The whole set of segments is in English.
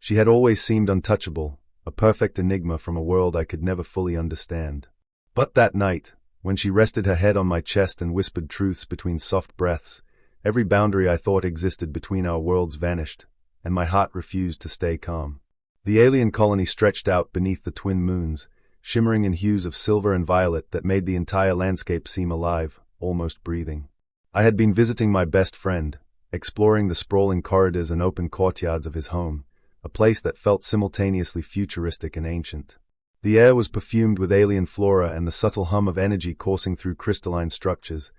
She had always seemed untouchable, a perfect enigma from a world I could never fully understand. But that night, when she rested her head on my chest and whispered truths between soft breaths, every boundary I thought existed between our worlds vanished, and my heart refused to stay calm. The alien colony stretched out beneath the twin moons, shimmering in hues of silver and violet that made the entire landscape seem alive, almost breathing. I had been visiting my best friend, exploring the sprawling corridors and open courtyards of his home, a place that felt simultaneously futuristic and ancient. The air was perfumed with alien flora and the subtle hum of energy coursing through crystalline structures,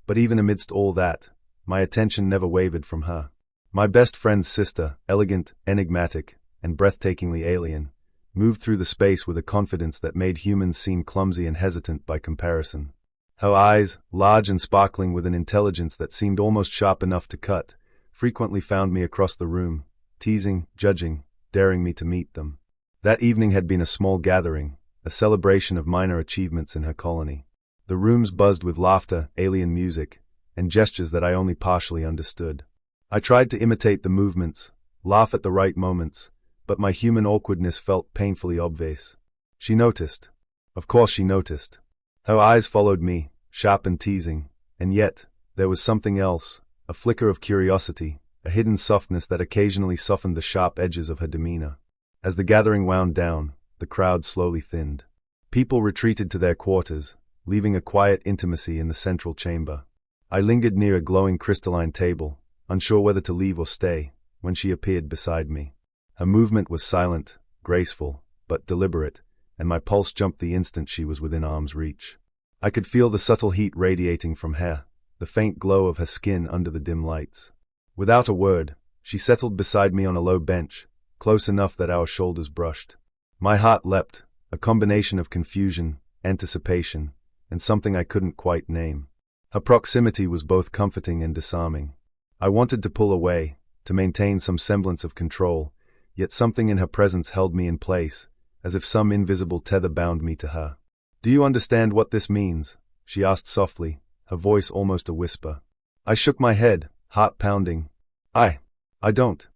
but even amidst all that, my attention never wavered from her. My best friend's sister, elegant, enigmatic, and breathtakingly alien, moved through the space with a confidence that made humans seem clumsy and hesitant by comparison. Her eyes, large and sparkling with an intelligence that seemed almost sharp enough to cut, frequently found me across the room, teasing, judging, daring me to meet them. That evening had been a small gathering, a celebration of minor achievements in her colony. The rooms buzzed with laughter, alien music, and gestures that I only partially understood. I tried to imitate the movements, laugh at the right moments, but my human awkwardness felt painfully obvious. She noticed. Of course she noticed. Her eyes followed me, sharp and teasing, and yet, there was something else, a flicker of curiosity, a hidden softness that occasionally softened the sharp edges of her demeanor. As the gathering wound down, the crowd slowly thinned. People retreated to their quarters, leaving a quiet intimacy in the central chamber. I lingered near a glowing crystalline table, unsure whether to leave or stay, when she appeared beside me. Her movement was silent, graceful, but deliberate, and my pulse jumped the instant she was within arm's reach. I could feel the subtle heat radiating from her, the faint glow of her skin under the dim lights. Without a word, she settled beside me on a low bench, close enough that our shoulders brushed. My heart leapt, a combination of confusion, anticipation, and something I couldn't quite name. Her proximity was both comforting and disarming. I wanted to pull away, to maintain some semblance of control, yet something in her presence held me in place, as if some invisible tether bound me to her. "Do you understand what this means?" she asked softly, her voice almost a whisper. I shook my head, heart pounding. I don't.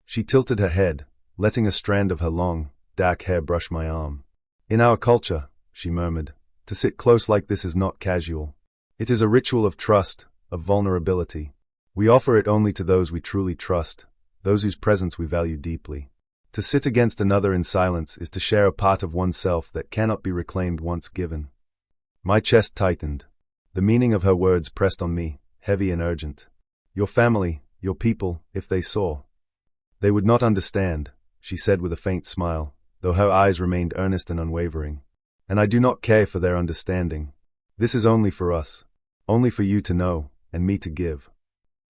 She tilted her head, letting a strand of her long, dark hair brush my arm. "In our culture," she murmured, "to sit close like this is not casual. It is a ritual of trust, of vulnerability. We offer it only to those we truly trust, those whose presence we value deeply. To sit against another in silence is to share a part of oneself that cannot be reclaimed once given." My chest tightened. The meaning of her words pressed on me, heavy and urgent. "Your family, your people, if they saw. They would not understand," she said with a faint smile, though her eyes remained earnest and unwavering. "And I do not care for their understanding. This is only for us, only for you to know, and me to give."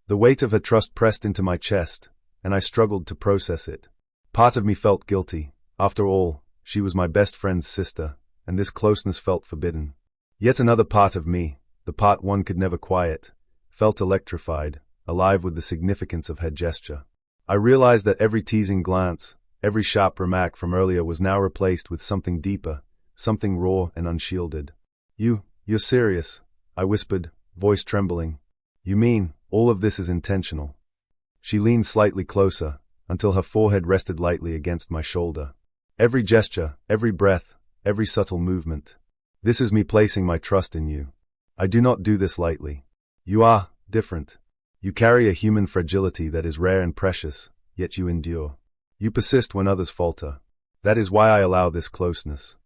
The weight of her trust pressed into my chest, and I struggled to process it. Part of me felt guilty. After all, she was my best friend's sister, and this closeness felt forbidden. Yet another part of me, the part one could never quiet, felt electrified, alive with the significance of her gesture. I realized that every teasing glance, every sharp remark from earlier was now replaced with something deeper, something raw and unshielded. You're serious," I whispered, voice trembling. "You mean, all of this is intentional?" She leaned slightly closer, until her forehead rested lightly against my shoulder. "Every gesture, every breath, every subtle movement. This is me placing my trust in you. I do not do this lightly. You are different. You carry a human fragility that is rare and precious, yet you endure. You persist when others falter. That is why I allow this closeness."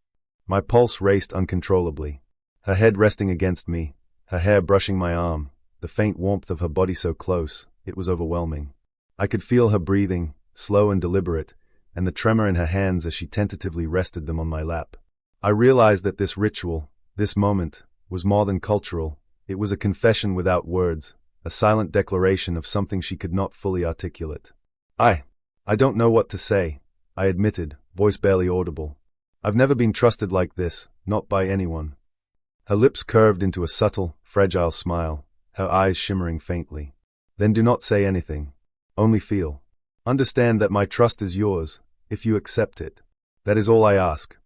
My pulse raced uncontrollably. Her head resting against me, her hair brushing my arm, the faint warmth of her body so close, it was overwhelming. I could feel her breathing, slow and deliberate, and the tremor in her hands as she tentatively rested them on my lap. I realized that this ritual, this moment, was more than cultural. It was a confession without words, a silent declaration of something she could not fully articulate. I don't know what to say," I admitted, voice barely audible. "I've never been trusted like this, not by anyone." Her lips curved into a subtle, fragile smile, her eyes shimmering faintly. "Then do not say anything. Only feel. Understand that my trust is yours, if you accept it. That is all I ask."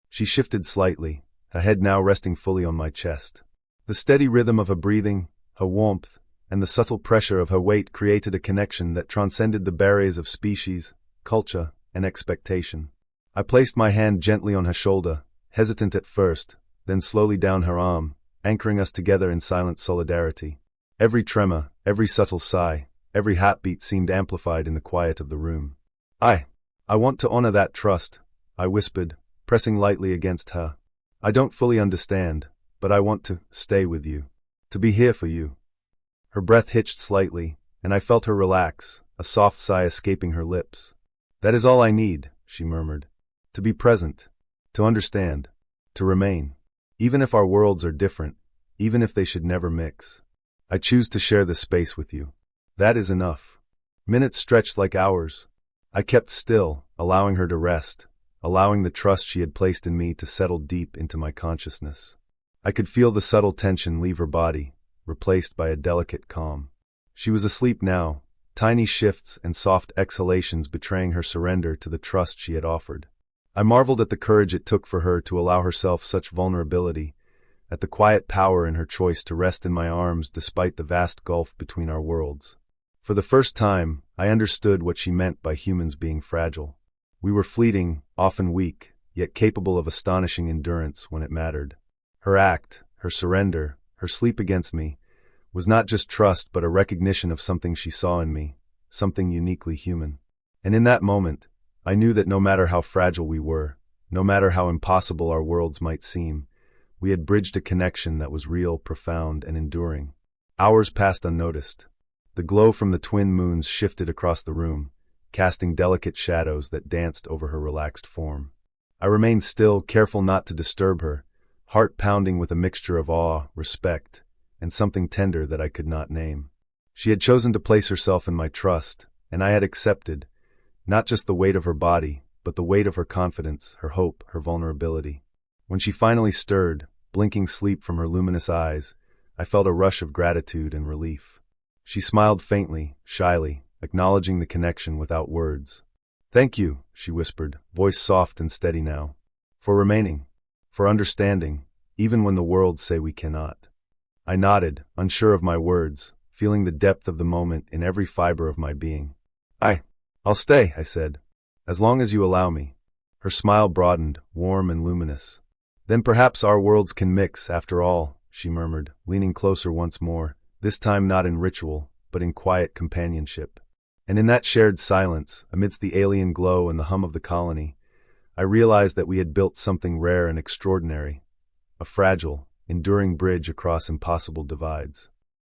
She shifted slightly, her head now resting fully on my chest. The steady rhythm of her breathing, her warmth, and the subtle pressure of her weight created a connection that transcended the barriers of species, culture, and expectation. I placed my hand gently on her shoulder, hesitant at first, then slowly down her arm, anchoring us together in silent solidarity. Every tremor, every subtle sigh, every heartbeat seemed amplified in the quiet of the room. I want to honor that trust, I whispered, pressing lightly against her. I don't fully understand, but I want to stay with you, to be here for you. Her breath hitched slightly, and I felt her relax, a soft sigh escaping her lips. That is all I need, she murmured. To be present, to understand, to remain. Even if our worlds are different, even if they should never mix. I choose to share this space with you. That is enough. Minutes stretched like hours. I kept still, allowing her to rest, allowing the trust she had placed in me to settle deep into my consciousness. I could feel the subtle tension leave her body, replaced by a delicate calm. She was asleep now, tiny shifts and soft exhalations betraying her surrender to the trust she had offered. I marveled at the courage it took for her to allow herself such vulnerability, at the quiet power in her choice to rest in my arms despite the vast gulf between our worlds. For the first time, I understood what she meant by humans being fragile. We were fleeting, often weak, yet capable of astonishing endurance when it mattered. Her act, her surrender, her sleep against me, was not just trust but a recognition of something she saw in me, something uniquely human. And in that moment, I knew that no matter how fragile we were, no matter how impossible our worlds might seem, we had bridged a connection that was real, profound, and enduring. Hours passed unnoticed. The glow from the twin moons shifted across the room, casting delicate shadows that danced over her relaxed form. I remained still, careful not to disturb her, heart pounding with a mixture of awe, respect, and something tender that I could not name. She had chosen to place herself in my trust, and I had accepted, not just the weight of her body, but the weight of her confidence, her hope, her vulnerability. When she finally stirred, blinking sleep from her luminous eyes, I felt a rush of gratitude and relief. She smiled faintly, shyly, acknowledging the connection without words. "Thank you," she whispered, voice soft and steady now, "for remaining, for understanding, even when the worlds say we cannot." I nodded, unsure of my words, feeling the depth of the moment in every fiber of my being. I'll stay," I said, "as long as you allow me." Her smile broadened, warm and luminous. "Then perhaps our worlds can mix, after all," she murmured, leaning closer once more, this time not in ritual, but in quiet companionship. And in that shared silence, amidst the alien glow and the hum of the colony, I realized that we had built something rare and extraordinary, a fragile, enduring bridge across impossible divides.